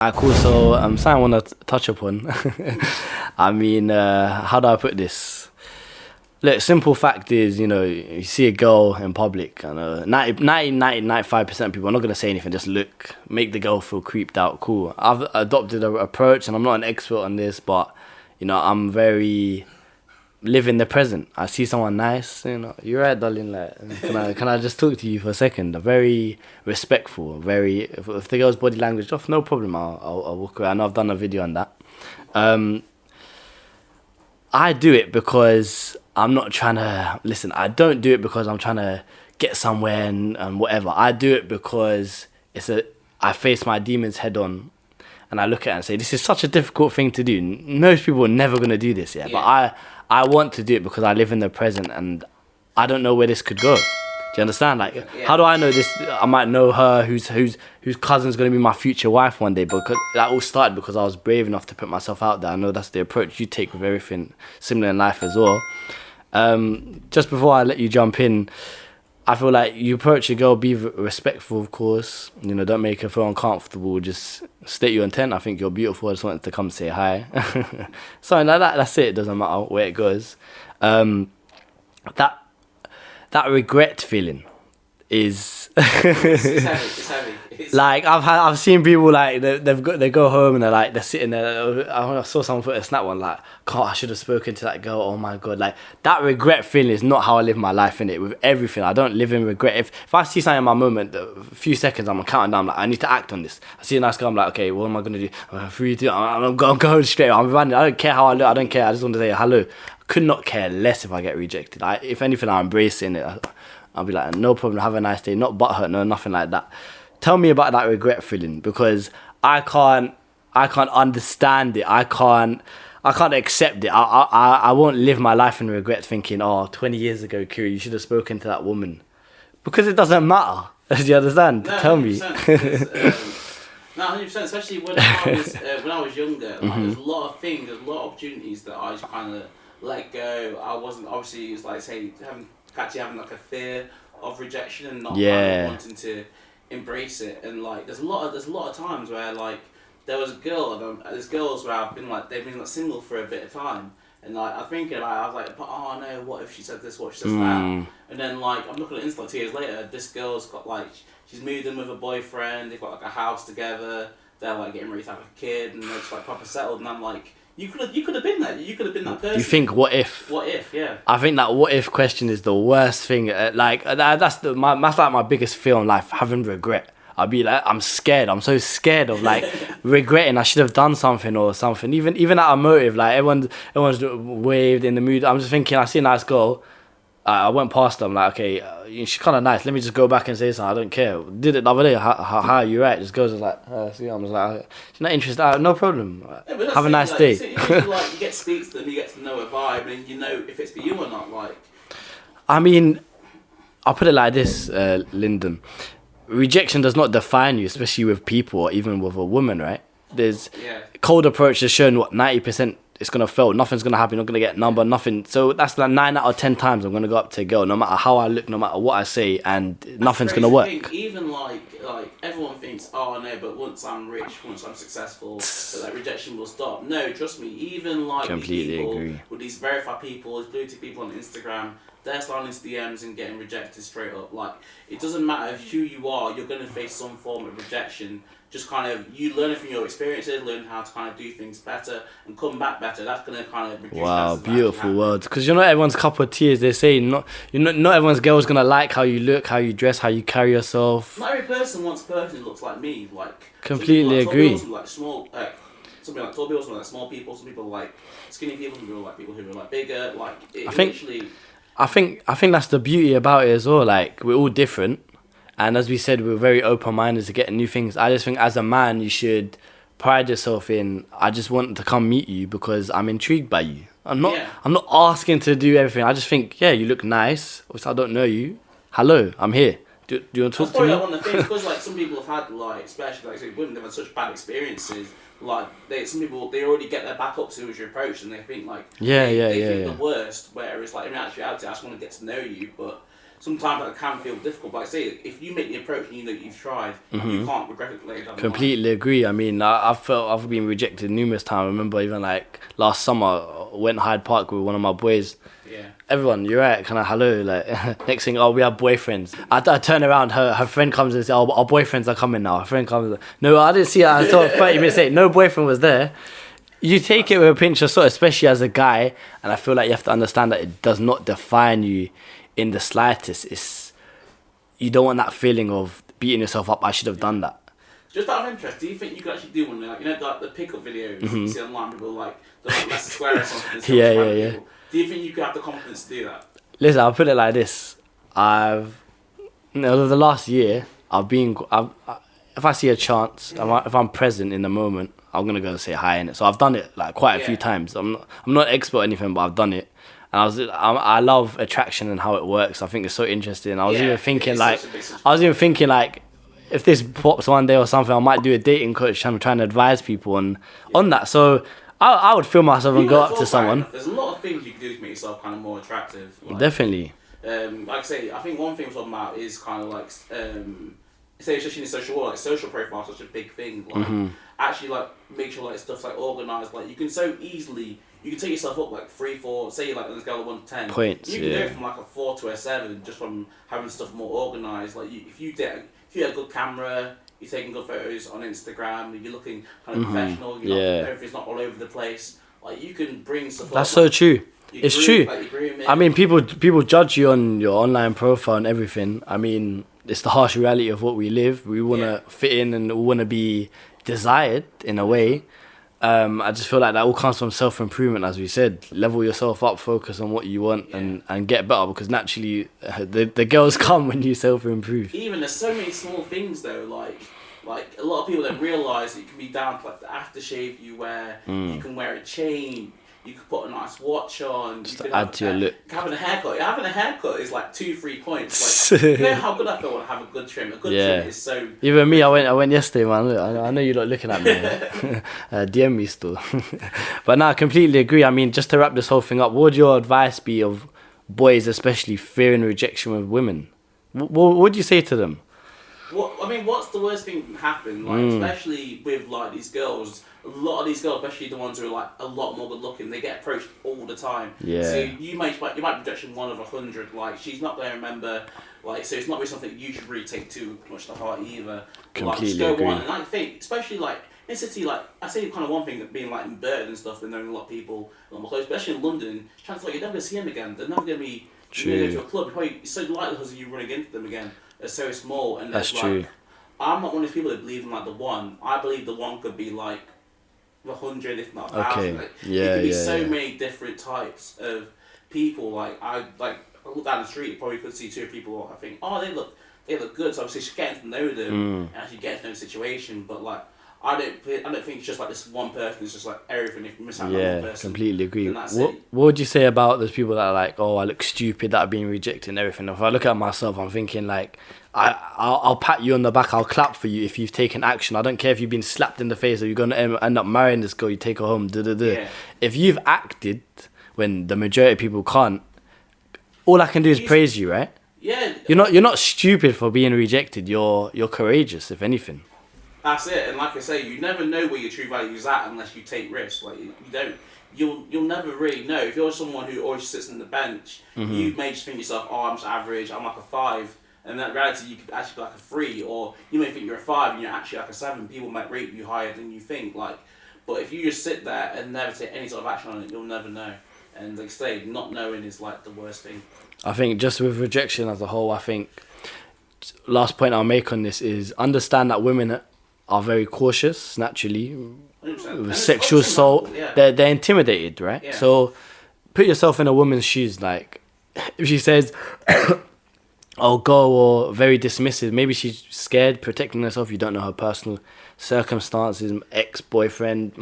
Cool. So, something I want to touch upon. I mean, how do I put this? Look, simple fact is, you see a girl in public, and 95% of people are not going to say anything, just look, make the girl feel creeped out. Cool. I've adopted an approach, and I'm not an expert on this, but, I'm very live in the present. I see someone nice, you're right, darling, like, can I just talk to you for a second? Very respectful, very, if the girl's body language off, no problem, I'll walk away. I know I've done a video on that. I do it because I'm not trying to, listen, I don't do it because I'm trying to get somewhere and whatever. I do it because I face my demons head on, and I look at it and say, this is such a difficult thing to do. Most people are never going to do this, yeah? But I want to do it because I live in the present and I don't know where this could go. Do you understand? Like, how do I know this? I might know her, whose cousin's going to be my future wife one day, because that all started because I was brave enough to put myself out there. I know that's the approach you take with everything similar in life as well. Just before I let you jump in, I feel like you approach a girl, be respectful, of course. Don't make her feel uncomfortable. Just state your intent. I think you're beautiful. I just wanted to come say hi. Something like that. That's it. It doesn't matter where it goes. That regret feeling is it's heavy. like I've seen people like they go home and they're sitting there. I saw someone put a snap one like, God, I should have spoken to that girl. Oh my God, like that regret feeling is not how I live my life, in it. With everything, I don't live in regret. If I see something in my moment, a few seconds, I'm counting down. Like, I need to act on this. I see a nice girl, I'm like, okay, what am I gonna do? 3, 2, I'm going straight. I'm running. I don't care how I look. I don't care. I just want to say hello. Could not care less if I get rejected. If anything, I'm embracing it. I'll be like, no problem, have a nice day. Not butthurt, no, nothing like that. Tell me about that regret feeling, because I can't understand it. I can't accept it. I won't live my life in regret thinking, 20 years ago, Kiri, you should have spoken to that woman. Because it doesn't matter. Do you understand? No, Tell me. 100%, especially when I was younger. Like, there's a lot of things, there's a lot of opportunities that I just kind of let go. I wasn't, obviously, it's like, say, having like a fear of rejection and not kind of wanting to embrace it. And like there's a lot of times where like there was a girl, there's girls where they've been like single for a bit of time, and like I'm thinking about it, I was like, but oh no, what if she said this, what if she says that? And then like I'm looking at Insta 2 years later, this girl's got like, she's moved in with a boyfriend, they've got like a house together, they're like getting ready to have a kid, and they're just like proper settled, and I'm like, You could have been that. You could have been that person. You think, what if? What if? Yeah. I think that what if question is the worst thing. That's like my biggest fear in life, having regret. I'll be like, I'm scared. I'm so scared of like regretting. I should have done something or something. Even at a motive, like everyone's waved in the mood. I'm just thinking, I see a nice girl. I went past them like, okay, she's kind of nice. Let me just go back and say something. I don't care. Did it the other day. How are you right? This girl's just like, see, I'm just like, she's not interested. No problem. Have a nice day. You get to speak to them, you get to know a vibe, and you know if it's for you or not. Like, I mean, I'll put it like this, Lyndon. Rejection does not define you, especially with people or even with a woman, right? There's cold approach has shown 90%. It's going to fail. Nothing's going to happen. You're not going to get number, nothing. So that's like 9 out of 10 times I'm going to go up to a girl, no matter how I look, no matter what I say, and nothing's going to work. Even like everyone thinks, oh no, but once I'm rich, once I'm successful, that rejection will stop. No, trust me, even like completely these people, agree. with these verified people, these blue tick people on Instagram, they're sliding into DMs and getting rejected straight up. Like, it doesn't matter who you are, you're going to face some form of rejection. Just kind of, you learn from your experiences, learn how to kind of do things better and come back better. That's going to kind of reduce. Wow, beautiful words. Because you're not everyone's cup of tea, as they say. Not everyone's girl's going to like how you look, how you dress, how you carry yourself. Not every person wants a person who looks like me. Like, completely agree. Some like small, some people like tall people, some like small people, some people like skinny people, some people like people who are like bigger. Like, I think that's the beauty about it as well. Like, we're all different. And as we said, we're very open-minded to getting new things. I just think as a man, you should pride yourself in, I just want to come meet you because I'm intrigued by you. I'm not asking to do everything. I just think, you look nice. I don't know you. Hello, I'm here. Do you want to talk to me? That's probably like one of the things, because like some people have had like, especially like women, they've had such bad experiences. Like some people, they already get their back up to as you approach, and they think like they think the worst. Whereas like in actuality, I just want to get to know you, but sometimes that can feel difficult. But like I say, if you make the approach and you know you've tried, you can't regret it later down the line. Completely agree. I mean, I've been rejected numerous times. I remember even like last summer, I went Hyde Park with one of my boys. Yeah. Everyone, you're right, kind of hello. Like next thing, oh, we have boyfriends. I turn around, her friend comes and says, oh, our boyfriends are coming now. Her friend comes, no, I didn't see it. I saw 30 minutes late. No boyfriend was there. You take it with a pinch of salt, especially as a guy, and I feel like you have to understand that it does not define you in the slightest. You don't want that feeling of beating yourself up. I should have done that. Just out of interest, do you think you could actually do one, like, you know, like the pickup videos you see online, people like the Leicester Square or something? Yeah. Do you think you could have the confidence to do that? Listen, I'll put it like this. Over the last year, if I see a chance, if I'm present in the moment, I'm gonna go and say hi in it. So I've done it like quite a few times. I'm not expert or anything, but I've done it. And I love attraction and how it works. I think it's so interesting. I was even thinking like, if this pops one day or something, I might do a dating coach. I'm trying to advise people on that. So I would feel myself and go up to someone. There's a lot of things you can do to make yourself kind of more attractive. Like, definitely. Like I say, I think one thing we're talking about is kind of like, say especially in the social world, like social profile is such a big thing. Like actually like make sure like stuff's like organised. Like you can so easily, you can take yourself up like 3, 4, say like on a scale of 1 to 10 points. You can go from like a 4 to a 7 just from having stuff more organised. Like if you had a good camera, you're taking good photos on Instagram, you're looking kind of professional, everything's not all over the place. Like you can bring stuff. That's so true. It's true. I mean, people judge you on your online profile and everything. I mean, it's the harsh reality of what we live. We want to fit in and we want to be desired in a way. I just feel like that all comes from self-improvement, as we said. Level yourself up, focus on what you want and get better, because naturally the girls come when you self-improve. Even there's so many small things though, like a lot of people don't realise it can be down to like the aftershave you wear. You can wear a chain. You could put a nice watch on. Just to add to your look. Having a haircut is like 2-3 points. Like, you know how good I feel when I have a good trim. A good trim is so. Even me, I went yesterday, man. Look, I know you're not looking at me. DM me still. But no, I completely agree. I mean, just to wrap this whole thing up, what would your advice be of boys, especially fearing rejection with women? What would you say to them? What's the worst thing that can happen? Like, especially with like these girls. A lot of these girls, especially the ones who are like a lot more good looking, they get approached all the time. Yeah. So you might be rejection 1 of 100. Like she's not going to remember. Like so, it's not really something you should really take too much to heart either. Completely like, agree. And I think, especially like in city, like I say, kind of one thing that being like in Burton and stuff, and knowing a lot of people, a lot more close, especially in London. Chances are you're never going to see them again. They're never going to be. True. You go to a club. It's so likely of you running into them again are so small. And that's like, true. I'm not one of those people that believe in like the one. I believe the one could be like 100, if not 1,000. Like, there could be so many different types of people. Like I look down the street, probably could see 2 people. I think, oh, they look good. So obviously, just getting to know them and actually getting to know the situation. But like, I don't think it's just like this one person. It's just like everything. If you miss out on one person, completely agree. What would you say about those people that are like, oh, I look stupid, that are being rejected and everything? If I look at myself, I'm thinking like, I'll pat you on the back, I'll clap for you if you've taken action. I don't care if you've been slapped in the face or you're going to end up marrying this girl, you take her home, If you've acted when the majority of people can't, all I can do is praise you, right? Yeah. You're not stupid for being rejected. You're courageous, if anything. That's it. And like I say, you never know where your true value is at unless you take risks. Like you don't. You'll never really know. If you're someone who always sits on the bench, you may just think to yourself, oh, I'm just average, I'm like a 5. And in that reality, you could actually be like a 3, or you may think you're a 5 and you're actually like a 7. People might rate you higher than you think. Like, but if you just sit there and never take any sort of action on it, you'll never know. And like I say, not knowing is like the worst thing. I think just with rejection as a whole, I think last point I'll make on this is understand that women are very cautious naturally. 100%. With sexual assault, they're intimidated, right? Yeah. So put yourself in a woman's shoes. Like if she says, "I'll go," or very dismissive, maybe she's scared, protecting herself. You don't know her personal circumstances, ex-boyfriend,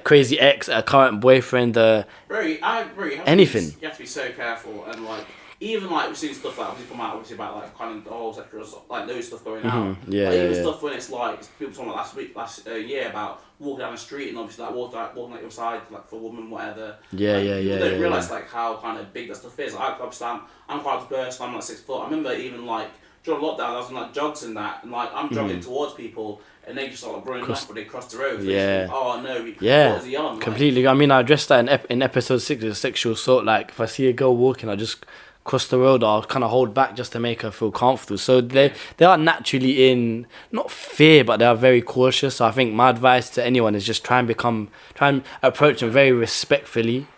crazy ex, a current boyfriend, anything. You have to be so careful, and like even like we've seen stuff like obviously come out obviously about like kind of the whole sector like loads of stuff going out. Yeah, like, yeah, even yeah. stuff when it's like people talking about last year about walking down the street and obviously like walking like outside like for a woman whatever. Yeah, like, yeah, people yeah. don't yeah, realise yeah. like how kind of big that stuff is. Like, obviously I'm quite a person. I'm like 6 foot. I remember even like during lockdown I was in like jogs and that, and like I'm jogging towards people. And they just like running off, but they cross the road. Yeah. Think, oh no, Yeah. what is he on? Completely. I mean, I addressed that in episode 6 of sexual assault. Like, if I see a girl walking, I just cross the road. I'll kind of hold back just to make her feel comfortable. So they are naturally in not fear, but they are very cautious. So I think my advice to anyone is just try and approach them very respectfully,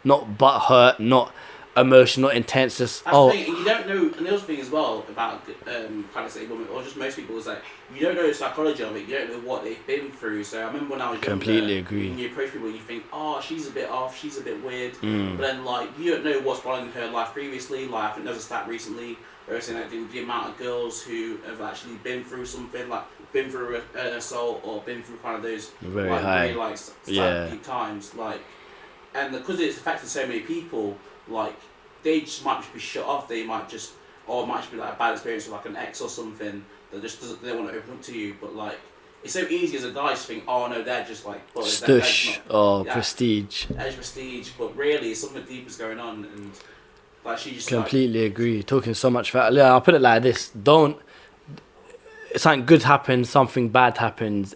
not butthurt, not emotional, intense. Just That's the thing, you don't know. And the other thing as well about kind of say women or just most people is like you don't know the psychology of it. You don't know what they've been through. So I remember when I was completely younger, agree. when you approach people, you think, oh, she's a bit off, she's a bit weird. Mm. But then like you don't know what's going on in her life previously. Like I think there's a stat recently where it's saying that the amount of girls who have actually been through something like been through an assault or been through kind of those Very like high. really like deep times like, and because it's affected so many people like. They just might just be shut off. They might just, or it might just be like a bad experience with like an ex or something that just doesn't. They don't want to open up to you. But like, it's so easy as a guy to think, oh no, they're just like stush or prestige. That's prestige, but really something deep is going on, and like she just completely agree. Talking so much about. Yeah, I'll put it like this: don't. Something good happens, something bad happens.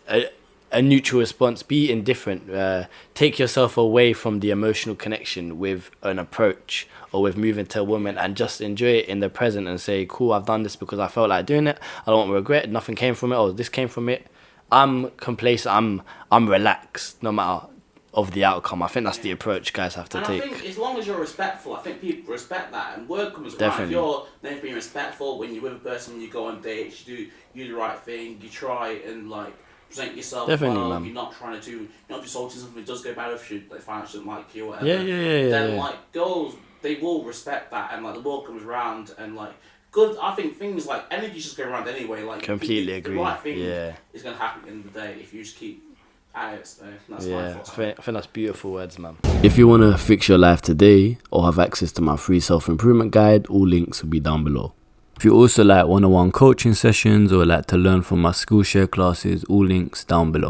A neutral response. Be indifferent. Take yourself away from the emotional connection with an approach or with moving to a woman, and just enjoy it in the present and say, cool, I've done this because I felt like doing it. I don't want to regret. Nothing came from it, or this came from it. I'm complacent. I'm relaxed no matter of the outcome. I think that's the approach guys have to take. I think as long as you're respectful, I think people respect that, and word comes around. Definitely. If you're then being respectful when you're with a person, you go on dates, you do the right thing, you try and like present yourself well, man. you're not trying to do, you're not just salty something, it does go bad if they find something like you or whatever. Yeah. Then like girls, they will respect that, and like the world comes around, and like good. I think things like energy just go around anyway. Like completely agree. The right thing is gonna happen in the day if you just keep at it. So that's my thoughts. I think that's beautiful words, man. If you want to fix your life today or have access to my free self-improvement guide, all links will be down below. If you also like one-on-one coaching sessions or like to learn from my Skool share classes, all links down below.